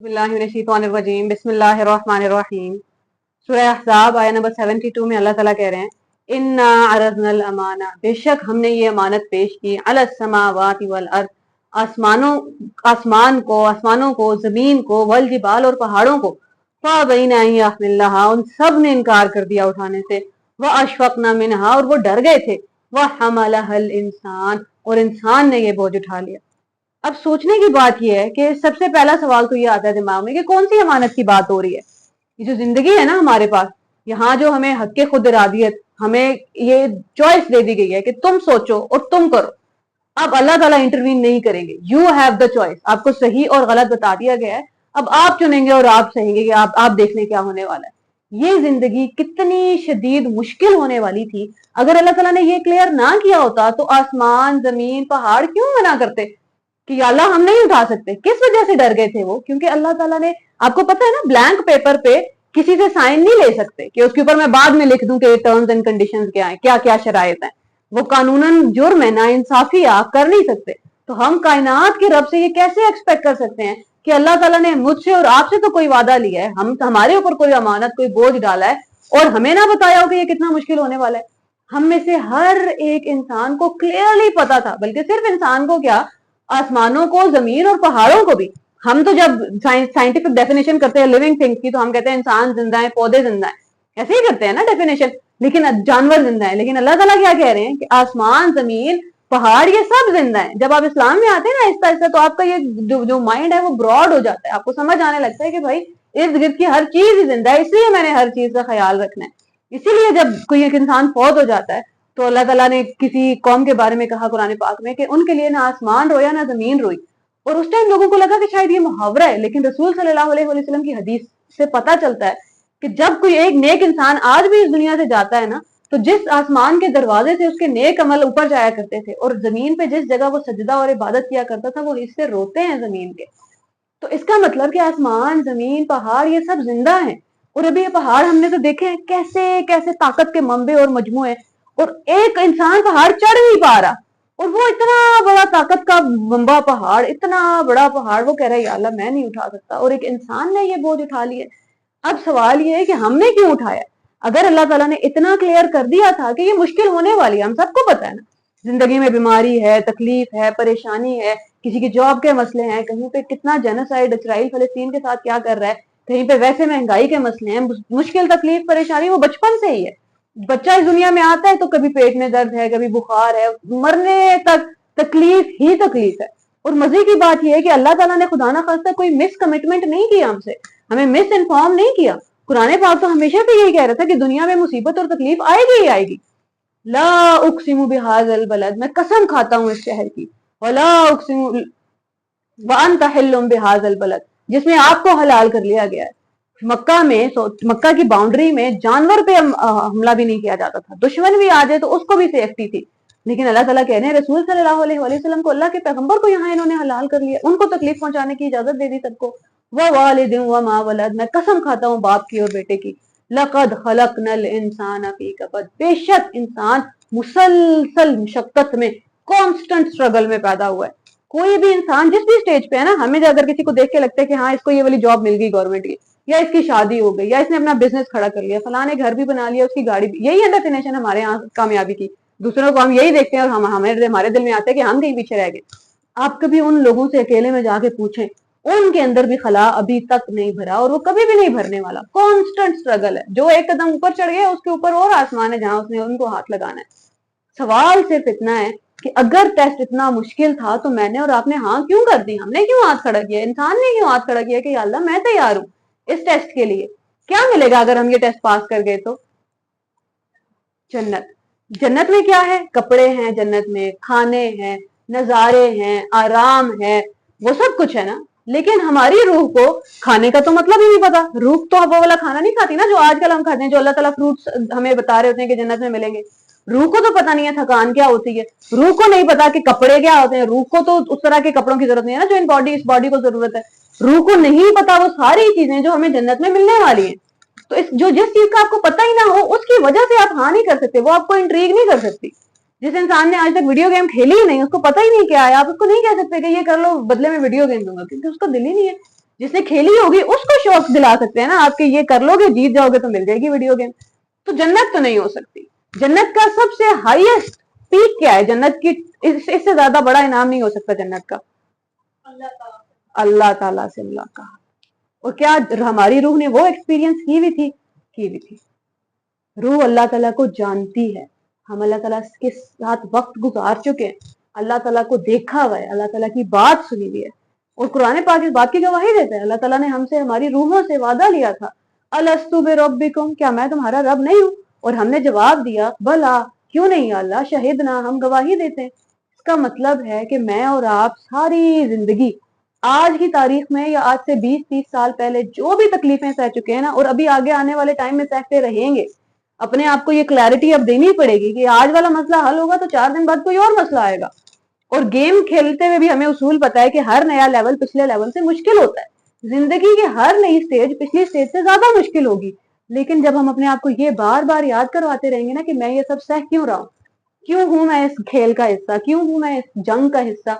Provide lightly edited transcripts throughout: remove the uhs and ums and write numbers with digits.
बिस्मिल्लाहिर्रहमानिर्रहीम। सूरह अहज़ाब आया नंबर 72 में अल्लाह ताला कह रहे हैं इन्ना अरज़नल अमाना, बेशक हमने ये अमानत पेश की, अलस समावाति वल अर्द, आसमानों को, जमीन को, वल जिबाल और पहाड़ों को, फ़अबैना अन यहमिलनहा, उन सब ने इनकार कर दिया उठाने से, व अशफ़क़ना मिनहा, और वो डर गए थे, व हमलहल इंसान, और इंसान ने ये बोझ उठा लिया। अब सोचने की बात यह है कि सबसे पहला सवाल तो ये आता है दिमाग में कि कौन सी अमानत की बात हो रही है। ये जो जिंदगी है ना हमारे पास, यहाँ जो हमें हक खुद इरादियत, हमें ये चॉइस दे दी गई है कि तुम सोचो और तुम करो। अब अल्लाह ताला इंटरवीन नहीं करेंगे, यू हैव द चॉइस, आपको सही और गलत बता दिया गया है, अब आप चुनेंगे और आप सहेंगे कि आप देख लें क्या होने वाला है। ये जिंदगी कितनी शदीद मुश्किल होने वाली थी। अगर अल्लाह ताला ने ये क्लियर ना किया होता तो आसमान, जमीन, पहाड़ क्यों मना करते कि अल्लाह हम नहीं उठा सकते। किस वजह से डर गए थे वो? क्योंकि अल्लाह ताला ने, आपको पता है ना, ब्लैंक पेपर पे किसी से साइन नहीं ले सकते कि उसके ऊपर मैं बाद में लिख दूं कि टर्म्स एंड कंडीशंस क्या है, क्या क्या शराइत है। वो कानूनन जुर्म है, ना इंसाफी आप कर नहीं सकते। तो हम कायनात के रब से ये कैसे एक्सपेक्ट कर सकते हैं कि अल्लाह ताला ने मुझसे और आपसे तो कोई वादा लिया है, हम हमारे ऊपर कोई अमानत, कोई बोझ डाला है और हमें ना बताया हो कि ये कितना मुश्किल होने वाला है। हम में से हर एक इंसान को क्लियरली पता था, बल्कि सिर्फ इंसान को क्या, आसमानों को, जमीन और पहाड़ों को भी। हम तो जब साइंटिफिक डेफिनेशन करते हैं लिविंग थिंग्स की, तो हम कहते हैं इंसान जिंदा है, पौधे जिंदा है, ऐसे ही करते हैं ना डेफिनेशन, लेकिन जानवर जिंदा है। लेकिन अल्लाह ताला क्या कह रहे हैं कि आसमान, जमीन, पहाड़, ये सब जिंदा है। जब आप इस्लाम में आते हैं ना आहिस्ता आहिस्ता, तो आपका ये जो माइंड है वो ब्रॉड हो जाता है, आपको समझ आने लगता है कि भाई इर्द गिर्द की हर चीज ही जिंदा है, इसलिए मैंने हर चीज का ख्याल रखना है। इसीलिए जब कोई एक इंसान फौत हो जाता है तो अल्लाह ताला ने किसी कौम के बारे में कहा कुरान पाक में कि उनके लिए ना आसमान रोया ना जमीन रोई। और उस टाइम लोगों को लगा कि शायद ये मुहावरा है, लेकिन रसूल सल्लल्लाहु अलैहि वसल्लम की हदीस से पता चलता है कि जब कोई एक नेक इंसान आज भी इस दुनिया से जाता है ना, तो जिस आसमान के दरवाजे से उसके नेक अमल ऊपर जाया करते थे और जमीन पे जिस जगह वो सजदा और इबादत किया करता था, वो इससे रोते हैं जमीन के। तो इसका मतलब कि आसमान, जमीन, पहाड़, ये सब जिंदा हैं। और अभी ये पहाड़ हमने तो देखे हैं कैसे कैसे ताकत के मंबे और मजमुए, और एक इंसान पहाड़ चढ़ नहीं पा रहा, और वो इतना बड़ा ताकत का मंबा पहाड़, इतना बड़ा पहाड़, वो कह रहा है या अल्लाह मैं नहीं उठा सकता, और एक इंसान ने ये बोझ उठा लिया। अब सवाल ये है कि हमने क्यों उठाया? अगर अल्लाह ताला ने इतना क्लियर कर दिया था कि ये मुश्किल होने वाली है, हम सबको पता है ना, जिंदगी में बीमारी है, तकलीफ है, परेशानी है, किसी की जॉब के मसले हैं, कहीं पे कितना जेनोसाइड इसराइल फलस्तीन के साथ क्या कर रहा है, कहीं पे वैसे महंगाई के मसले हैं, मुश्किल, तकलीफ, परेशानी वो बचपन से ही है। बच्चा इस दुनिया में आता है तो कभी पेट में दर्द है, कभी बुखार है, मरने तक तकलीफ ही तकलीफ है। और मजे की बात यह है कि अल्लाह ताला ने खुदा ना खास्ता कोई मिस कमिटमेंट नहीं किया हमसे, हमें मिस इन्फॉर्म नहीं किया। कुरान पाक तो हमेशा से यही कह रहा था कि दुनिया में मुसीबत और तकलीफ आएगी ही आएगी। ला उक्सिमु बिहाज़ल बलद, मैं कसम खाता हूँ इस शहर की, वला उक्सिमु व अंता हिल्लुम बिहाज़ल बलद, जिसमें आपको हलाल कर लिया गया है। मक्का में, मक्का की बाउंड्री में जानवर पे हमला भी नहीं किया जाता था, दुश्मन भी आ जाए तो उसको भी सेफ्टी थी। लेकिन अल्लाह ताला कह रहे हैं रसूल सल्लल्लाहु अलैहि वसल्लम को, अल्लाह के पैगंबर को यहाँ इन्होंने हलाल कर लिया, उनको तकलीफ पहुंचाने की इजाजत दे दी सबको। व वालिदिन व मा वलद, मैं कसम खाता हूँ बाप की और बेटे की। लक़द खलक़नल इंसान फी कबद, बेशक इंसान मुसलसल मुशक्कत में, कांस्टेंट स्ट्रगल में पैदा हुआ है। कोई भी इंसान जिस भी स्टेज पे है ना, हमें अगर किसी को देख के लगता है कि हाँ इसको ये वाली जॉब मिल गई गवर्नमेंट की, या इसकी शादी हो गई, या इसने अपना बिजनेस खड़ा कर लिया, फलाने घर भी बना लिया, उसकी गाड़ी भी, यही है डेफिनेशन हमारे यहाँ कामयाबी की। दूसरों को हम यही देखते हैं और हमारे दिल में आता है कि हम कहीं पीछे रह गए। आप कभी उन लोगों से अकेले में जाके पूछें, उनके अंदर भी खला अभी तक नहीं भरा और वो कभी भी नहीं भरने वाला। कांस्टेंट स्ट्रगल है, जो एक कदम ऊपर चढ़ गया उसके ऊपर और आसमान है जहां उसने उनको हाथ लगाना है। सवाल सिर्फ इतना है कि अगर टेस्ट इतना मुश्किल था तो मैंने और आपने हाँ क्यों कर दी? हमने क्यों हाथ खड़ा किया? इंसान ने क्यों हाथ खड़ा किया कि अल्लाह मैं तैयार हूं इस टेस्ट के लिए। क्या मिलेगा अगर हम ये टेस्ट पास कर गए? तो जन्नत। जन्नत में क्या है? कपड़े हैं, जन्नत में खाने हैं, नजारे हैं, आराम है, वो सब कुछ है ना। लेकिन हमारी रूह को खाने का तो मतलब ही नहीं पता। रूह तो वो वाला खाना नहीं खाती ना जो आजकल हम खाते हैं, जो अल्लाह ताला फ्रूट्स हमें बता रहे होते हैं कि जन्नत में मिलेंगे। रूह को तो पता नहीं है थकान क्या होती है, रूह को नहीं पता कि कपड़े क्या होते हैं, रूह को तो उस तरह के कपड़ों की जरूरत नहीं है ना जो इस बॉडी को जरूरत है। रूह को नहीं पता वो सारी चीजें जो हमें जन्नत में मिलने वाली है। तो जिस चीज का आपको पता ही ना हो उसकी वजह से आप हाँ नहीं कर सकते, वो आपको इंट्रीग नहीं कर सकती। जिस इंसान ने आज तक वीडियो गेम खेली ही नहीं, उसको पता ही नहीं क्या है, आप उसको नहीं कह सकते कि ये कर लो बदले में वीडियो गेम दूंगा, क्योंकि उसका दिल ही नहीं है। जिसने खेली होगी उसको शौक दिला सकते हैं ना आपके, ये कर लोगे जीत जाओगे तो मिल जाएगी वीडियो गेम। तो जन्नत तो नहीं हो सकती। जन्नत का सबसे हाईएस्ट पीक क्या है? जन्नत की इससे ज्यादा बड़ा इनाम नहीं हो सकता जन्नत का, अल्लाह ताला से मुलाकात। और क्या हमारी रूह ने वो एक्सपीरियंस की भी थी। रूह अल्लाह ताला को जानती है, हम अल्लाह ताला के साथ वक्त गुजार चुके हैं, अल्लाह ताला को देखा हुआ है, अल्लाह ताला की बात सुनी हुई है। और कुरान पाक इस बात की गवाही देता है, अल्लाह ताला ने हमसे हमारी रूहों से वादा लिया था, अलस्तु बिरब्बिकुम, क्या मैं तुम्हारा रब नहीं हूँ? और हमने जवाब दिया भला, क्यों नहीं अल्लाह, शहीदना, हम गवाही देते हैं। इसका मतलब है कि मैं और आप सारी जिंदगी आज की तारीख में या आज से 20-30 साल पहले जो भी तकलीफें सह चुके हैं ना, और अभी आगे आने वाले टाइम में सहते रहेंगे, अपने आप को ये क्लैरिटी अब देनी पड़ेगी कि आज वाला मसला हल होगा तो 4 दिन बाद कोई और मसला आएगा। और गेम खेलते हुए भी हमें उसूल पता है कि हर नया लेवल पिछले लेवल से मुश्किल होता है। जिंदगी की हर नई स्टेज पिछली स्टेज से ज्यादा मुश्किल होगी। लेकिन जब हम अपने आप को ये बार बार याद करवाते रहेंगे ना कि मैं ये सब सह क्यों रहा हूँ, क्यों हूं मैं इस खेल का हिस्सा, क्यों हूं मैं इस जंग का हिस्सा,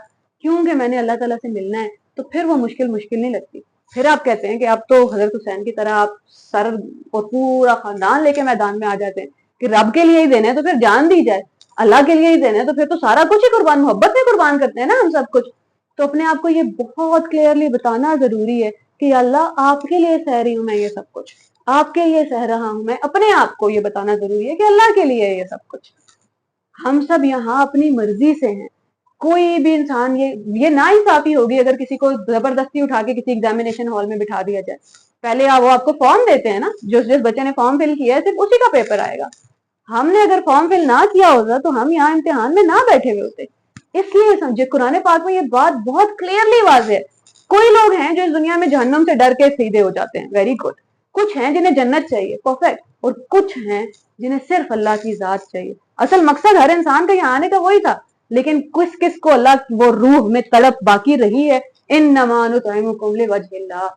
क्यों कि मैंने अल्लाह ताला से मिलना है, तो फिर वो मुश्किल नहीं लगती। फिर आप कहते हैं कि अब तो हजरत हुसैन की तरह आप सर और पूरा खानदान लेके मैदान में आ जाते हैं कि रब के लिए ही देना है तो फिर जान दी जाए, अल्लाह के लिए ही देना है तो फिर तो सारा कुछ ही कुर्बान, मोहब्बत में कुर्बान करते हैं ना हम सब कुछ। तो अपने आप को ये बहुत क्लियरली बताना जरूरी है कि अल्लाह आपके लिए सह रही हूं मैं ये सब कुछ, आपके लिए सह रहा हूं मैं। अपने आप को ये बताना जरूरी है कि अल्लाह के लिए ये सब कुछ। हम सब यहाँ अपनी मर्जी से हैं। कोई भी इंसान, ये नाइंसाफी होगी अगर किसी को जबरदस्ती उठा के किसी एग्जामिनेशन हॉल में बिठा दिया जाए। पहले वो आपको फॉर्म देते हैं ना, जिस बच्चे ने फॉर्म फिल किया है सिर्फ उसी का पेपर आएगा। हमने अगर फॉर्म फिल ना किया होता तो हम यहाँ इम्तिहान में ना बैठे हुए होते। इसलिए समझे, कुरान पाक में ये बात बहुत क्लियरली वाज़ेह है। कोई लोग हैं जो इस दुनिया में जहन्नम से डर के सीधे हो जाते हैं, वेरी गुड। कुछ हैं जिन्हें जन्नत चाहिए, परफेक्ट। और कुछ हैं जिन्हें सिर्फ अल्लाह की जात चाहिए। असल मकसद हर इंसान का यहाँ आने का वही था, लेकिन किस किस को अल्लाह वो रूह में तड़प बाकी रही है। इन्नमा नुतइमुकुम लिवजहिल्लाह,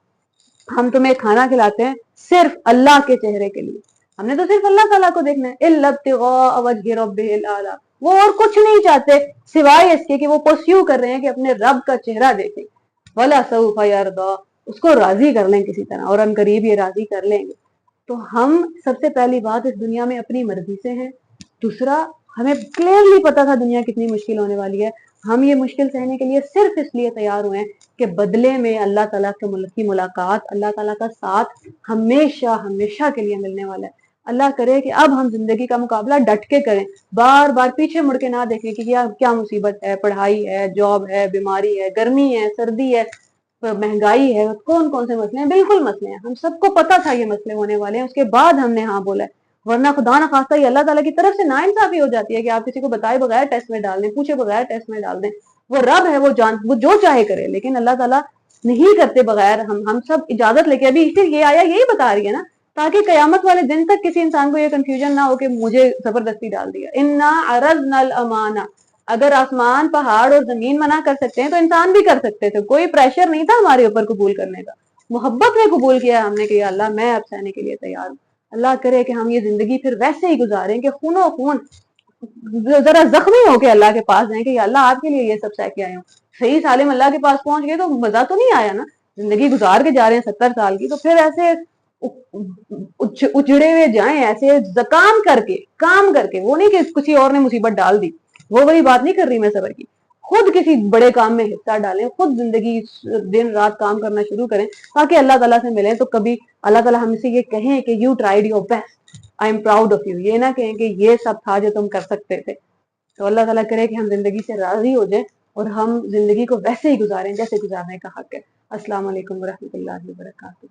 हम तुम्हें खाना खिलाते हैं सिर्फ अल्लाह के चेहरे के लिए। हमने तो सिर्फ अल्लाह ताला को देखना है, इल्ला इब्तिगा वजहि रब्बिल आला। वो और कुछ नहीं चाहते सिवाय इसके कि वो परस्यू कर रहे हैं कि अपने रब का चेहरा देखें। वला सौफा यरदा, उसको राजी कर लें किसी तरह, और अनकरीब ये राजी कर लेंगे। तो हम सबसे पहली बात इस दुनिया में अपनी मर्जी से हैं। दूसरा, हमें क्लियरली पता था दुनिया कितनी मुश्किल होने वाली है। हम ये मुश्किल सहने के लिए सिर्फ इसलिए तैयार हुए हैं कि बदले में अल्लाह ताला की मुलाकात, अल्लाह ताला का साथ हमेशा हमेशा के लिए मिलने वाला है। अल्लाह करे कि अब हम जिंदगी का मुकाबला डट के करें, बार बार पीछे मुड़ के ना देखें कि क्या क्या मुसीबत है, पढ़ाई है, जॉब है, बीमारी है, गर्मी है, सर्दी है, महंगाई है, कौन कौन से मसले हैं। बिल्कुल मसले हैं, हम सबको पता था ये मसले होने वाले हैं, उसके बाद हमने हाँ बोला है। वरना खुदा ना खास्ता ये अल्लाह ताला की तरफ से नाइंसाफी हो जाती है कि आप किसी को बताए बगैर टेस्ट में डाल दें, पूछे बगैर टेस्ट में डाल दें। वो रब है, वो जो चाहे करे, लेकिन अल्लाह ताला नहीं करते बगैर। हम सब इजाजत लेके, अभी इसे ये आया यही बता रही है ना, ताकि कयामत वाले दिन तक किसी इंसान को ये कंफ्यूजन ना हो कि मुझे जबरदस्ती डाल दिया। इन्ना अरज़नल अमाना, अगर आसमान, पहाड़ और जमीन मना कर सकते हैं तो इंसान भी कर सकते थे। कोई प्रेशर नहीं था हमारे ऊपर कबूल करने का, मोहब्बत में कबूल किया हमने कि अल्लाह मैं अब सहने के लिए तैयार हूँ। अल्लाह करे कि हम ये जिंदगी फिर वैसे ही गुजारें कि खूनो खून जरा जख्मी होके अल्लाह के पास जाए कि अल्लाह आपके लिए ये सब सह के आए हूँ। सही सालिम अल्लाह के पास पहुंच गए तो मजा तो नहीं आया ना, जिंदगी गुजार के जा रहे हैं 70 साल की, तो फिर ऐसे उजड़े हुए जाएं, ऐसे काम करके। वो नहीं कि किसी और ने मुसीबत डाल दी, वो वही बात नहीं कर रही मैं सबर की। खुद किसी बड़े काम में हिस्सा डालें, खुद जिंदगी दिन रात काम करना शुरू करें ताकि अल्लाह ताला से मिलें। तो कभी अल्लाह ताला हमसे ये कहें कि you tried your best, I am proud of you, ये ना कहें कि ये सब था जो तुम कर सकते थे। तो अल्लाह ताला करे कि हम जिंदगी से राजी हो जाएं और हम जिंदगी को वैसे ही गुजारें जैसे गुजारने का हक है। अस्सलाम वालेकुम व रहमतुल्लाहि व बरकातहू।